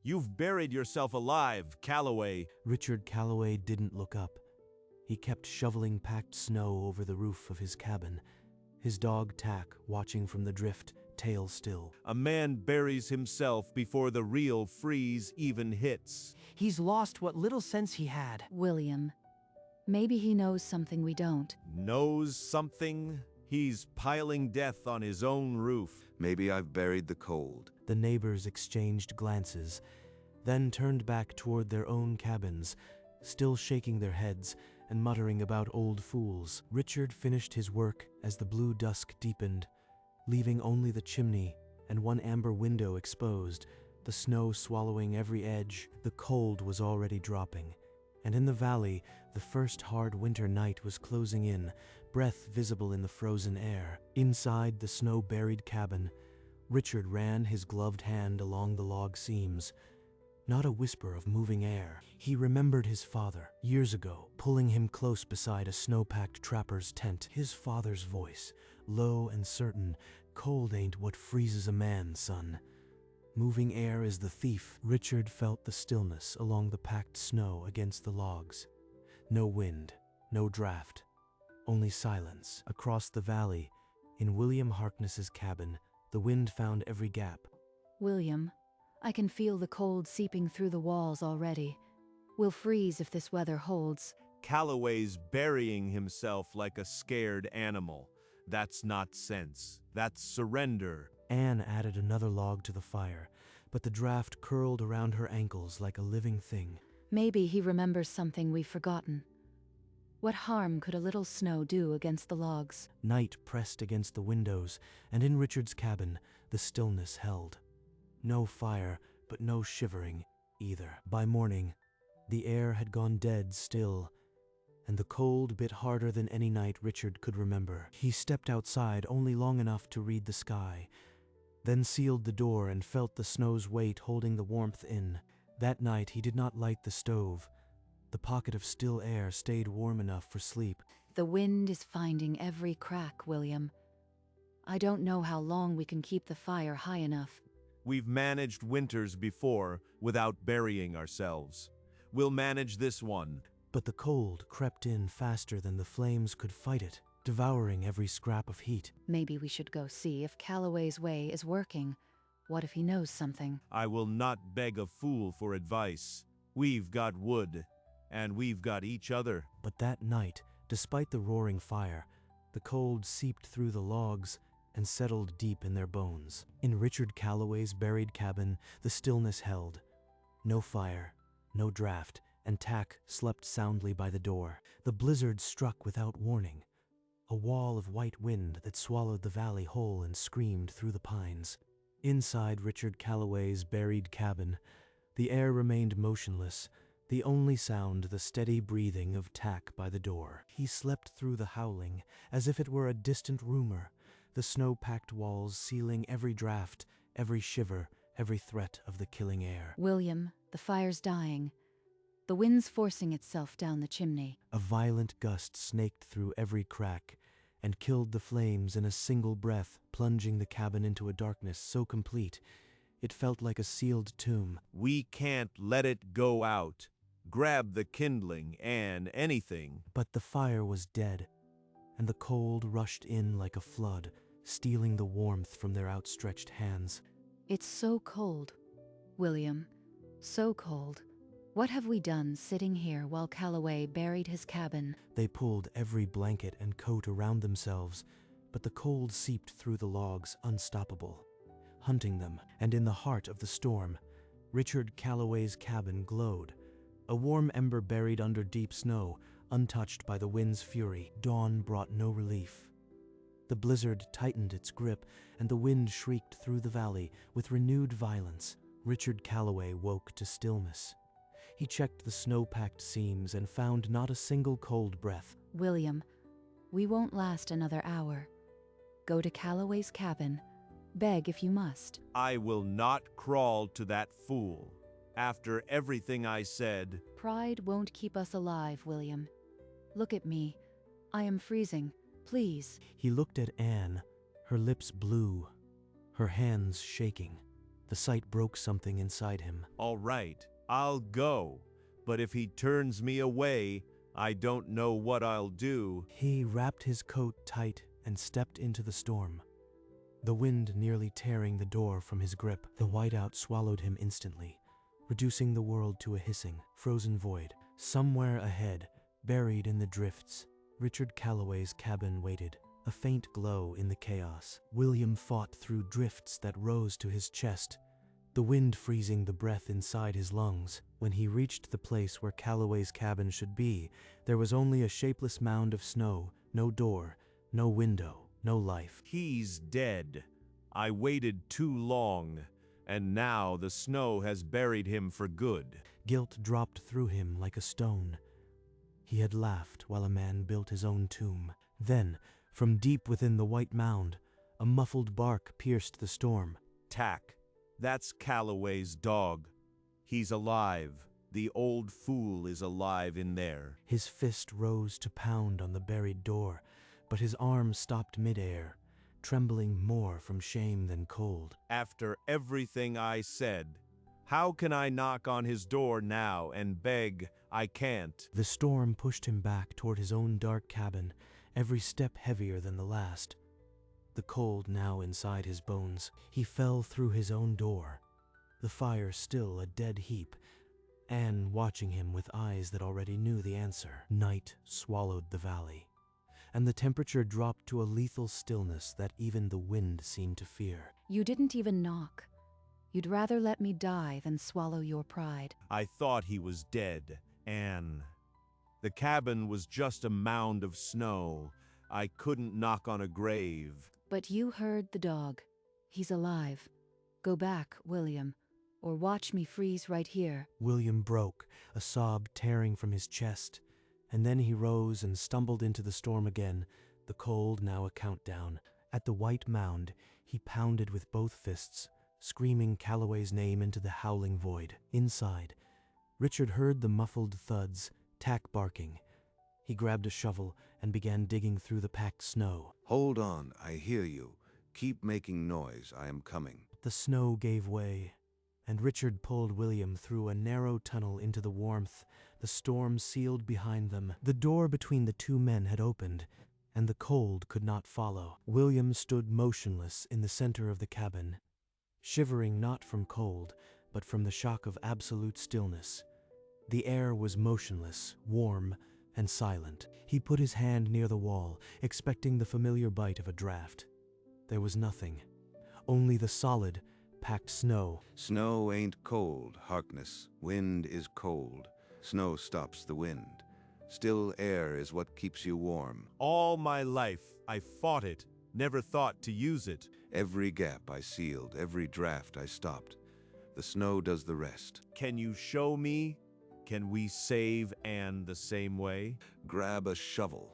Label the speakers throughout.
Speaker 1: You've buried yourself alive, Calloway.
Speaker 2: Richard Calloway didn't look up. He kept shoveling packed snow over the roof of his cabin, his dog Tack watching from the drift, tail still.
Speaker 1: A man buries himself before the real freeze even hits.
Speaker 3: He's lost what little sense he had.
Speaker 4: William, maybe he knows something we don't.
Speaker 1: Knows something? He's piling death on his own roof.
Speaker 5: Maybe I've buried the cold.
Speaker 2: The neighbors exchanged glances, then turned back toward their own cabins, still shaking their heads and muttering about old fools. Richard finished his work as the blue dusk deepened, leaving only the chimney and one amber window exposed, the snow swallowing every edge. The cold was already dropping, and in the valley, the first hard winter night was closing in, breath visible in the frozen air. Inside the snow-buried cabin, Richard ran his gloved hand along the log seams. Not a whisper of moving air. He remembered his father, years ago, pulling him close beside a snow-packed trapper's tent. His father's voice, low and certain, "Cold ain't what freezes a man, son. Moving air is the thief." Richard felt the stillness along the packed snow against the logs. No wind, no draft, only silence. Across the valley, in William Harkness's cabin, the wind found every gap.
Speaker 4: William, I can feel the cold seeping through the walls already. We'll freeze if this weather holds.
Speaker 1: Calloway's burying himself like a scared animal. That's not sense. That's surrender.
Speaker 2: Anne added another log to the fire, but the draft curled around her ankles like a living thing.
Speaker 4: Maybe he remembers something we've forgotten. What harm could a little snow do against the logs?
Speaker 2: Night pressed against the windows, and in Richard's cabin, the stillness held. No fire, but no shivering either. By morning, the air had gone dead still, and the cold bit harder than any night Richard could remember. He stepped outside only long enough to read the sky, then sealed the door and felt the snow's weight holding the warmth in. That night he did not light the stove. The pocket of still air stayed warm enough for sleep.
Speaker 4: The wind is finding every crack, William. I don't know how long we can keep the fire high enough.
Speaker 1: We've managed winters before without burying ourselves. We'll manage this one.
Speaker 2: But the cold crept in faster than the flames could fight it, devouring every scrap of heat.
Speaker 4: Maybe we should go see if Calloway's way is working. What if he knows something?
Speaker 1: I will not beg a fool for advice. We've got wood, and we've got each other.
Speaker 2: But that night, despite the roaring fire, the cold seeped through the logs and settled deep in their bones. In Richard Calloway's buried cabin, the stillness held. No fire, no draft, and Tack slept soundly by the door. The blizzard struck without warning, a wall of white wind that swallowed the valley whole and screamed through the pines. Inside Richard Calloway's buried cabin, the air remained motionless, the only sound the steady breathing of Tack by the door. He slept through the howling, as if it were a distant rumor, the snow-packed walls sealing every draft, every shiver, every threat of the killing air.
Speaker 4: William, the fire's dying. The wind's forcing itself down the chimney.
Speaker 2: A violent gust snaked through every crack and killed the flames in a single breath, plunging the cabin into a darkness so complete it felt like a sealed tomb.
Speaker 1: We can't let it go out. Grab the kindling and anything.
Speaker 2: But the fire was dead, and the cold rushed in like a flood, stealing the warmth from their outstretched hands.
Speaker 4: It's so cold, William, so cold. What have we done sitting here while Calloway buried his cabin?
Speaker 2: They pulled every blanket and coat around themselves, but the cold seeped through the logs unstoppable, hunting them. And in the heart of the storm, Richard Calloway's cabin glowed, a warm ember buried under deep snow, untouched by the wind's fury. Dawn brought no relief. The blizzard tightened its grip, and the wind shrieked through the valley with renewed violence. Richard Calloway woke to stillness. He checked the snow-packed seams and found not a single cold breath.
Speaker 4: William, we won't last another hour. Go to Calloway's cabin. Beg if you must.
Speaker 1: I will not crawl to that fool. After everything I said.
Speaker 4: Pride won't keep us alive, William. Look at me. I am freezing. Please.
Speaker 2: He looked at Anne, her lips blue, her hands shaking. The sight broke something inside him.
Speaker 1: All right, I'll go. But if he turns me away, I don't know what I'll do.
Speaker 2: He wrapped his coat tight and stepped into the storm, the wind nearly tearing the door from his grip. The whiteout swallowed him instantly, reducing the world to a hissing, frozen void. Somewhere ahead, buried in the drifts, Richard Calloway's cabin waited, a faint glow in the chaos. William fought through drifts that rose to his chest, the wind freezing the breath inside his lungs. When he reached the place where Calloway's cabin should be, there was only a shapeless mound of snow, no door, no window, no life.
Speaker 1: He's dead. I waited too long, and now the snow has buried him for good.
Speaker 2: Guilt dropped through him like a stone. He had laughed while a man built his own tomb. Then, from deep within the white mound, a muffled bark pierced the storm.
Speaker 1: Tack. That's Calloway's dog. He's alive. The old fool is alive in there.
Speaker 2: His fist rose to pound on the buried door, but his arm stopped midair, trembling more from shame than cold.
Speaker 1: After everything I said, how can I knock on his door now and beg? I can't.
Speaker 2: The storm pushed him back toward his own dark cabin, every step heavier than the last. The cold now inside his bones. He fell through his own door, the fire still a dead heap, Anne watching him with eyes that already knew the answer. Night swallowed the valley, and the temperature dropped to a lethal stillness that even the wind seemed to fear.
Speaker 4: You didn't even knock. You'd rather let me die than swallow your pride.
Speaker 1: I thought he was dead, Anne. The cabin was just a mound of snow. I couldn't knock on a grave.
Speaker 4: But you heard the dog. He's alive. Go back, William, or watch me freeze right here.
Speaker 2: William broke, a sob tearing from his chest, and then he rose and stumbled into the storm again, the cold now a countdown. At the white mound, he pounded with both fists, screaming Calloway's name into the howling void. Inside, Richard heard the muffled thuds, Tack barking. He grabbed a shovel and began digging through the packed snow.
Speaker 5: Hold on, I hear you. Keep making noise, I am coming.
Speaker 2: The snow gave way, and Richard pulled William through a narrow tunnel into the warmth. The storm sealed behind them. The door between the two men had opened, and the cold could not follow. William stood motionless in the center of the cabin, shivering not from cold, but from the shock of absolute stillness. The air was motionless, warm, and silent. He put his hand near the wall, expecting the familiar bite of a draft. There was nothing, only the solid, packed snow.
Speaker 5: Snow ain't cold, Harkness. Wind is cold. Snow stops the wind. Still air is what keeps you warm.
Speaker 1: All my life, I fought it, never thought to use it.
Speaker 5: Every gap I sealed, every draft I stopped. The snow does the rest.
Speaker 1: Can you show me? Can we save Anne the same way?
Speaker 5: Grab a shovel.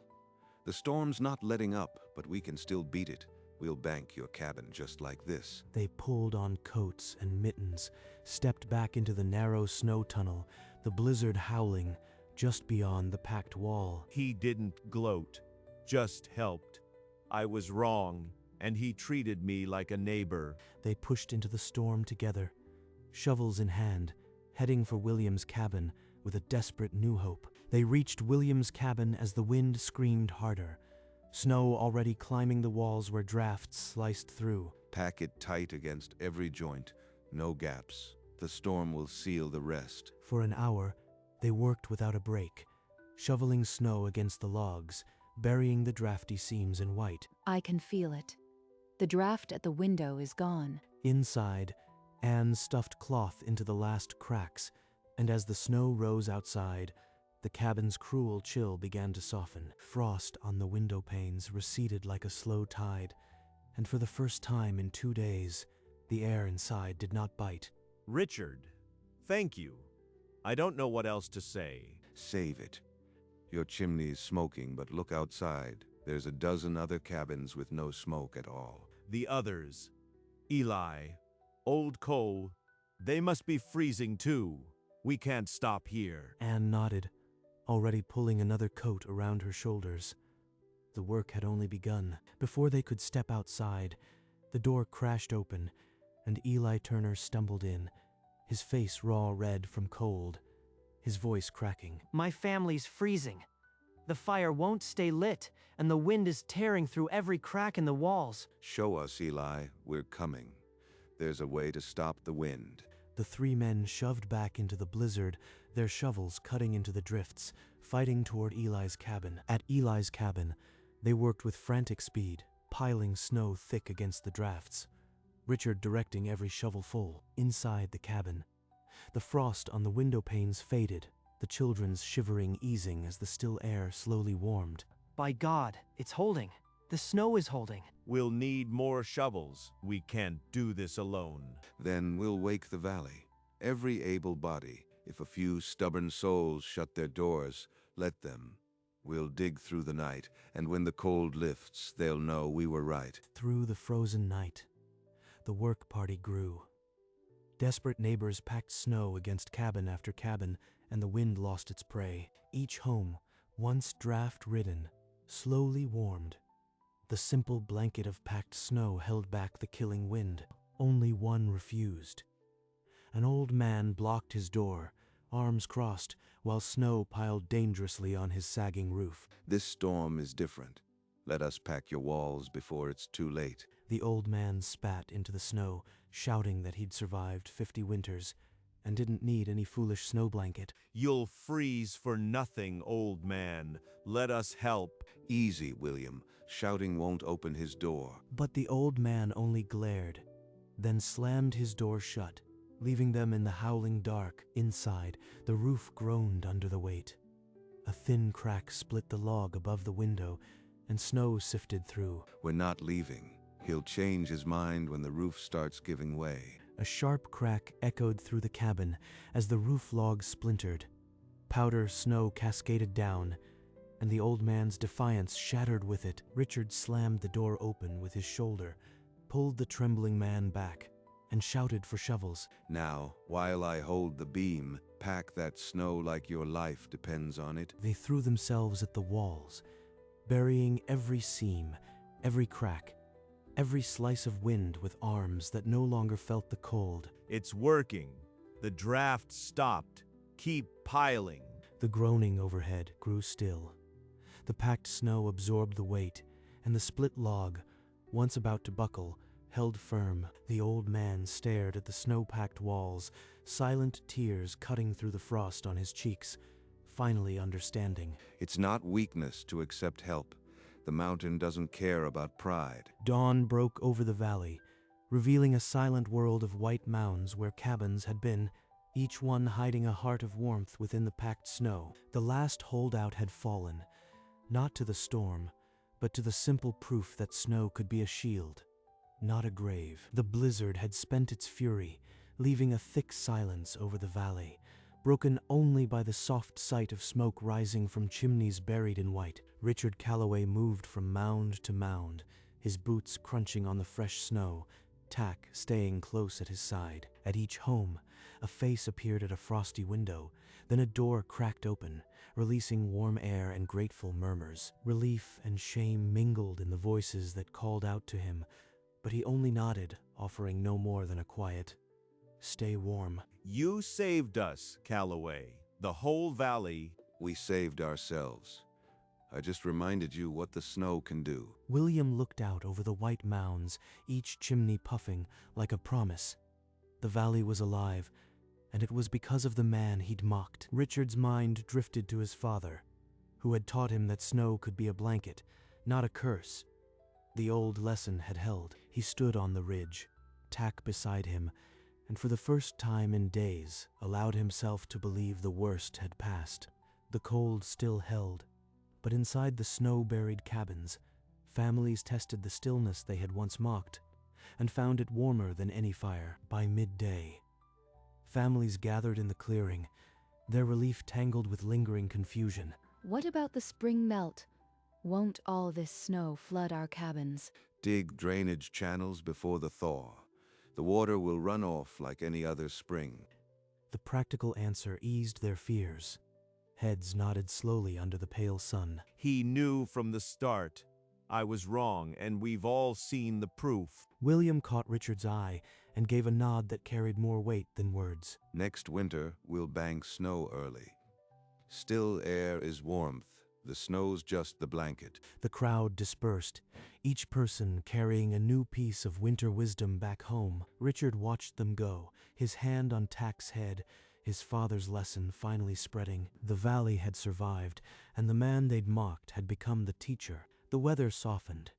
Speaker 5: The storm's not letting up, but we can still beat it. We'll bank your cabin just like this.
Speaker 2: They pulled on coats and mittens, stepped back into the narrow snow tunnel, the blizzard howling just beyond the packed wall.
Speaker 1: He didn't gloat, just helped. I was wrong, and he treated me like a neighbor.
Speaker 2: They pushed into the storm together, shovels in hand, heading for William's cabin with a desperate new hope. They reached William's cabin as the wind screamed harder, snow already climbing the walls where drafts sliced through.
Speaker 5: Pack it tight against every joint, no gaps. The storm will seal the rest.
Speaker 2: For an hour, they worked without a break, shoveling snow against the logs, burying the drafty seams in white.
Speaker 4: I can feel it. The draft at the window is gone.
Speaker 2: Inside, Anne stuffed cloth into the last cracks, and as the snow rose outside, the cabin's cruel chill began to soften. Frost on the window panes receded like a slow tide, and for the first time in 2 days, the air inside did not bite.
Speaker 1: Richard, thank you. I don't know what else to say.
Speaker 5: Save it. Your chimney's smoking, but look outside. There's a dozen other cabins with no smoke at all.
Speaker 1: The others, Eli, Old Cole, they must be freezing too. We can't stop here.
Speaker 2: Anne nodded, already pulling another coat around her shoulders. The work had only begun. Before they could step outside, the door crashed open, and Eli Turner stumbled in, his face raw red from cold, his voice cracking.
Speaker 3: My family's freezing. The fire won't stay lit, and the wind is tearing through every crack in the walls.
Speaker 5: Show us, Eli. We're coming. There's a way to stop the wind.
Speaker 2: The three men shoved back into the blizzard, their shovels cutting into the drifts, fighting toward Eli's cabin. At Eli's cabin, they worked with frantic speed, piling snow thick against the drafts, Richard directing every shovelful. Inside the cabin, the frost on the window panes faded, the children's shivering easing as the still air slowly warmed.
Speaker 3: By God, it's holding. The snow is holding.
Speaker 1: We'll need more shovels. We can't do this alone.
Speaker 5: Then we'll wake the valley. Every able body. If a few stubborn souls shut their doors, let them. We'll dig through the night, and when the cold lifts, they'll know we were right.
Speaker 2: Through the frozen night, the work party grew. Desperate neighbors packed snow against cabin after cabin, and the wind lost its prey. Each home, once draft-ridden, slowly warmed. The simple blanket of packed snow held back the killing wind. Only one refused. An old man blocked his door, arms crossed, while snow piled dangerously on his sagging roof.
Speaker 5: This storm is different. Let us pack your walls before it's too late.
Speaker 2: The old man spat into the snow, shouting that he'd survived 50 winters and didn't need any foolish snow blanket.
Speaker 1: You'll freeze for nothing, old man. Let us help.
Speaker 5: Easy, William. Shouting won't open his door.
Speaker 2: But the old man only glared, then slammed his door shut, leaving them in the howling dark. Inside, the roof groaned under the weight. A thin crack split the log above the window, and snow sifted through.
Speaker 5: We're not leaving. He'll change his mind when the roof starts giving way.
Speaker 2: A sharp crack echoed through the cabin as the roof log splintered. Powder snow cascaded down, and the old man's defiance shattered with it. Richard slammed the door open with his shoulder, pulled the trembling man back, and shouted for shovels.
Speaker 5: Now, while I hold the beam, pack that snow like your life depends on it.
Speaker 2: They threw themselves at the walls, burying every seam, every crack, every slice of wind with arms that no longer felt the cold.
Speaker 1: It's working. The draft stopped. Keep piling.
Speaker 2: The groaning overhead grew still. The packed snow absorbed the weight, and the split log, once about to buckle, held firm. The old man stared at the snow-packed walls, silent tears cutting through the frost on his cheeks, finally understanding.
Speaker 5: It's not weakness to accept help. The mountain doesn't care about pride.
Speaker 2: Dawn broke over the valley, revealing a silent world of white mounds where cabins had been, each one hiding a heart of warmth within the packed snow. The last holdout had fallen, not to the storm, but to the simple proof that snow could be a shield, not a grave. The blizzard had spent its fury, leaving a thick silence over the valley, broken only by the soft sight of smoke rising from chimneys buried in white. Richard Calloway moved from mound to mound, his boots crunching on the fresh snow, Tack staying close at his side. At each home, a face appeared at a frosty window, then a door cracked open, releasing warm air and grateful murmurs. Relief and shame mingled in the voices that called out to him, but he only nodded, offering no more than a quiet, "Stay warm."
Speaker 1: You saved us, Calloway. The whole valley.
Speaker 5: We saved ourselves. I just reminded you what the snow can do.
Speaker 2: William looked out over the white mounds, each chimney puffing like a promise. The valley was alive, and it was because of the man he'd mocked. Richard's mind drifted to his father, who had taught him that snow could be a blanket, not a curse. The old lesson had held. He stood on the ridge, Tack beside him, and for the first time in days allowed himself to believe the worst had passed. The cold still held, but inside the snow-buried cabins, families tested the stillness they had once mocked, and found it warmer than any fire. By midday, families gathered in the clearing, their relief tangled with lingering confusion.
Speaker 4: What about the spring melt? Won't all this snow flood our cabins?
Speaker 5: Dig drainage channels before the thaw. The water will run off like any other spring.
Speaker 2: The practical answer eased their fears. Heads nodded slowly under the pale sun.
Speaker 1: He knew from the start. I was wrong, and we've all seen the proof.
Speaker 2: William caught Richard's eye, and gave a nod that carried more weight than words.
Speaker 5: Next winter, we'll bank snow early. Still air is warmth. The snow's just the blanket.
Speaker 2: The crowd dispersed, each person carrying a new piece of winter wisdom back home. Richard watched them go, his hand on Tack's head, his father's lesson finally spreading. The valley had survived, and the man they'd mocked had become the teacher. The weather softened.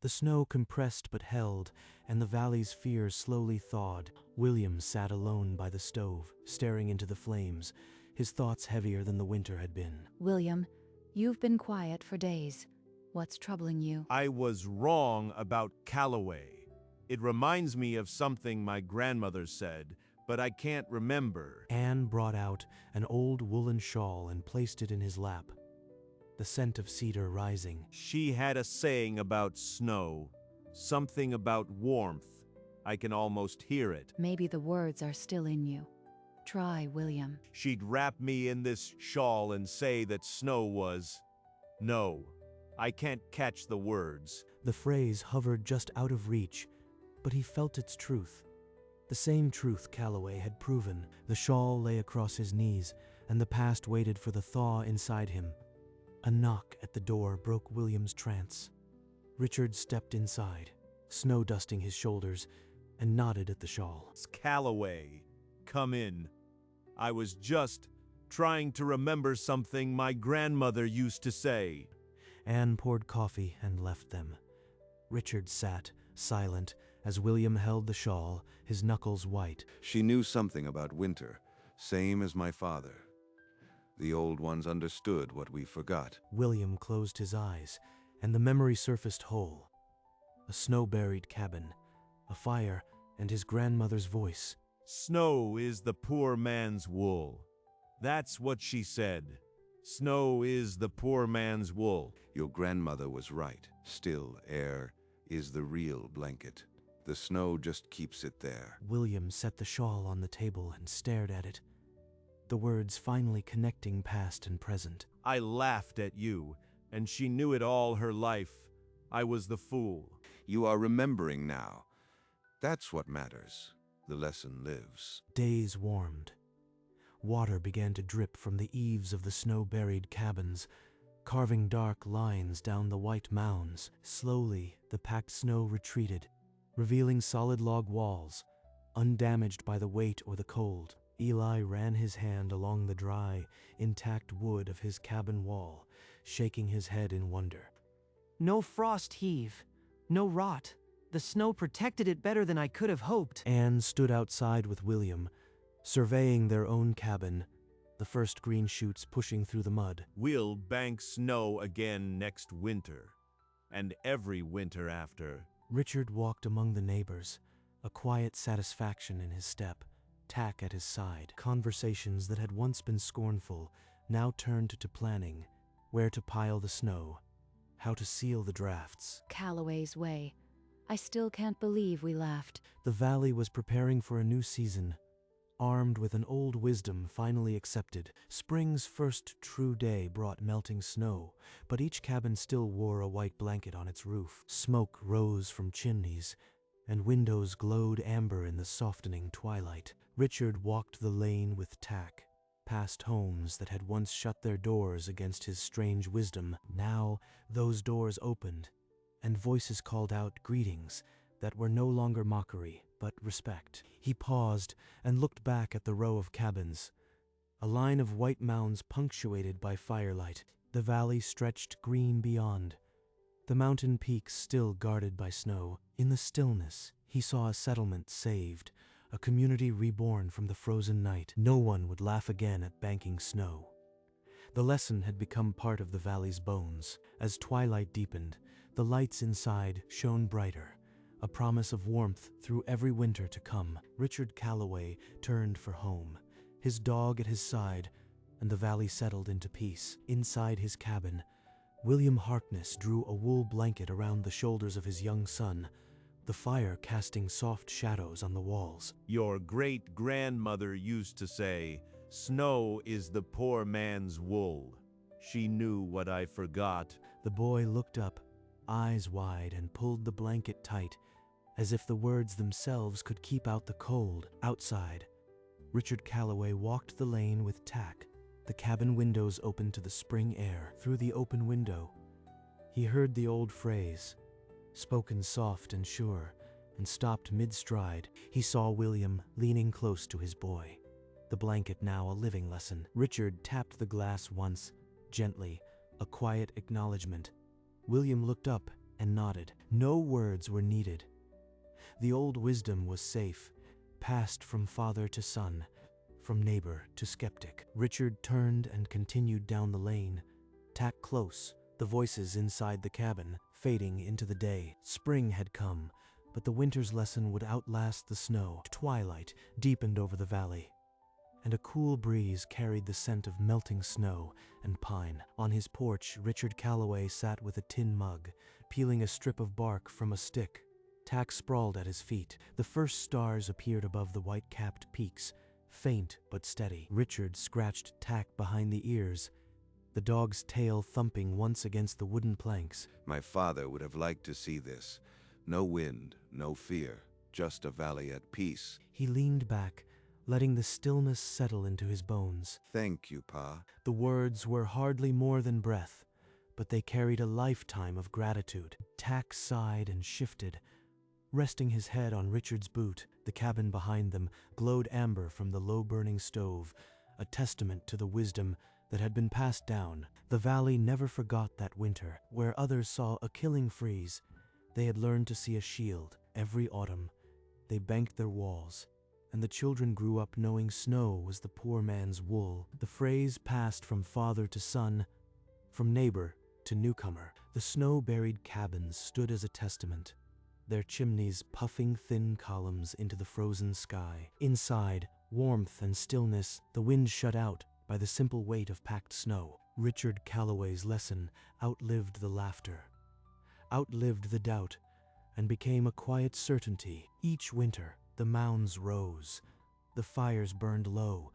Speaker 2: The snow compressed but held, and the valley's fears slowly thawed. William sat alone by the stove, staring into the flames, his thoughts heavier than the winter had been.
Speaker 4: William, you've been quiet for days. What's troubling you?
Speaker 1: I was wrong about Calloway. It reminds me of something my grandmother said, but I can't remember.
Speaker 2: Anne brought out an old woolen shawl and placed it in his lap, the scent of cedar rising.
Speaker 1: She had a saying about snow, something about warmth. I can almost hear it.
Speaker 4: Maybe the words are still in you. Try, William.
Speaker 1: She'd wrap me in this shawl and say that snow was... No, I can't catch the words.
Speaker 2: The phrase hovered just out of reach, but he felt its truth. The same truth Calloway had proven. The shawl lay across his knees, and the past waited for the thaw inside him. A knock at the door broke William's trance. Richard stepped inside, snow dusting his shoulders, and nodded at the shawl.
Speaker 1: It's Calloway. Come in. I was just trying to remember something my grandmother used to say.
Speaker 2: Anne poured coffee and left them. Richard sat, silent, as William held the shawl, his knuckles white.
Speaker 5: She knew something about winter, same as my father. The old ones understood what we forgot.
Speaker 2: William closed his eyes, and the memory surfaced whole. A snow-buried cabin, a fire, and his grandmother's voice.
Speaker 1: Snow is the poor man's wool. That's what she said. Snow is the poor man's wool.
Speaker 5: Your grandmother was right. Still air is the real blanket. The snow just keeps it there.
Speaker 2: William set the shawl on the table and stared at it, the words finally connecting past and present.
Speaker 1: I laughed at you, and she knew it all her life. I was the fool.
Speaker 5: You are remembering now. That's what matters. The lesson lives.
Speaker 2: Days warmed. Water began to drip from the eaves of the snow-buried cabins, carving dark lines down the white mounds. Slowly, the packed snow retreated, revealing solid log walls, undamaged by the weight or the cold. Eli ran his hand along the dry, intact wood of his cabin wall, shaking his head in wonder.
Speaker 3: No frost heave, no rot. The snow protected it better than I could have hoped.
Speaker 2: Anne stood outside with William, surveying their own cabin, the first green shoots pushing through the mud.
Speaker 1: We'll bank snow again next winter, and every winter after.
Speaker 2: Richard walked among the neighbors, a quiet satisfaction in his step, Tack at his side. Conversations that had once been scornful now turned to planning, where to pile the snow, how to seal the drafts.
Speaker 4: Calloway's way. I still can't believe we laughed.
Speaker 2: The valley was preparing for a new season, armed with an old wisdom finally accepted. Spring's first true day brought melting snow, but each cabin still wore a white blanket on its roof. Smoke rose from chimneys, and windows glowed amber in the softening twilight. Richard walked the lane with Tack, past homes that had once shut their doors against his strange wisdom. Now those doors opened, and voices called out greetings that were no longer mockery, but respect. He paused and looked back at the row of cabins, a line of white mounds punctuated by firelight. The valley stretched green beyond, the mountain peaks still guarded by snow. In the stillness, he saw a settlement saved, a community reborn from the frozen night. No one would laugh again at banking snow. The lesson had become part of the valley's bones. As twilight deepened, the lights inside shone brighter, a promise of warmth through every winter to come. Richard Calloway turned for home, his dog at his side, and the valley settled into peace. Inside his cabin, William Harkness drew a wool blanket around the shoulders of his young son, the fire casting soft shadows on the walls.
Speaker 1: Your great-grandmother used to say, snow is the poor man's wool. She knew what I forgot.
Speaker 2: The boy looked up, eyes wide, and pulled the blanket tight, as if the words themselves could keep out the cold. Outside, Richard Calloway walked the lane with tack. The cabin windows opened to the spring air. Through the open window, he heard the old phrase, spoken soft and sure, and stopped mid-stride. He saw William leaning close to his boy, the blanket now a living lesson. Richard tapped the glass once, gently, a quiet acknowledgement. William looked up and nodded. No words were needed. The old wisdom was safe, passed from father to son, from neighbor to skeptic. Richard turned and continued down the lane, tack close, the voices inside the cabin fading into the day. Spring had come, but the winter's lesson would outlast the snow. Twilight deepened over the valley, and a cool breeze carried the scent of melting snow and pine. On his porch, Richard Calloway sat with a tin mug, peeling a strip of bark from a stick. Tack sprawled at his feet. The first stars appeared above the white-capped peaks, faint but steady. Richard scratched Tack behind the ears, the dog's tail thumping once against the wooden planks.
Speaker 5: My father would have liked to see this. No wind, no fear, just a valley at peace.
Speaker 2: He leaned back, letting the stillness settle into his bones.
Speaker 5: Thank you, Pa.
Speaker 2: The words were hardly more than breath, but they carried a lifetime of gratitude. Tack sighed and shifted, resting his head on Richard's boot. The cabin behind them glowed amber from the low-burning stove, a testament to the wisdom that had been passed down. The valley never forgot that winter. Where others saw a killing freeze, they had learned to see a shield. Every autumn, they banked their walls, and the children grew up knowing snow was the poor man's wool. The phrase passed from father to son, from neighbor to newcomer. The snow-buried cabins stood as a testament, their chimneys puffing thin columns into the frozen sky. Inside, warmth and stillness, the wind shut out by the simple weight of packed snow. Richard Calloway's lesson outlived the laughter, outlived the doubt, and became a quiet certainty. Each winter, the mounds rose, the fires burned low,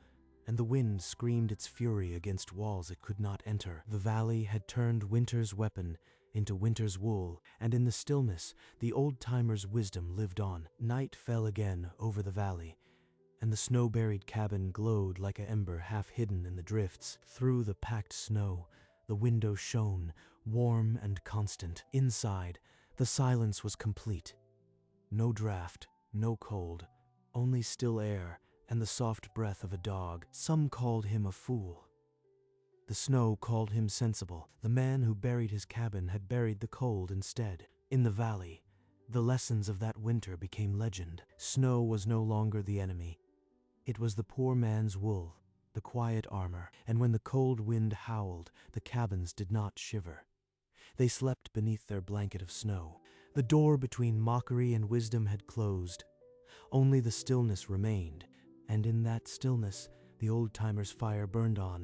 Speaker 2: and the wind screamed its fury against walls it could not enter. The valley had turned winter's weapon into winter's wool, and in the stillness, the old-timer's wisdom lived on. Night fell again over the valley, and the snow-buried cabin glowed like an ember half hidden in the drifts. Through the packed snow, the window shone, warm and constant. Inside, the silence was complete. No draft, no cold, only still air and the soft breath of a dog. Some called him a fool. The snow called him sensible. The man who buried his cabin had buried the cold instead. In the valley, the lessons of that winter became legend. Snow was no longer the enemy. It was the poor man's wool, the quiet armor, and when the cold wind howled, the cabins did not shiver. They slept beneath their blanket of snow. The door between mockery and wisdom had closed. Only the stillness remained, and in that stillness, the old-timer's fire burned on.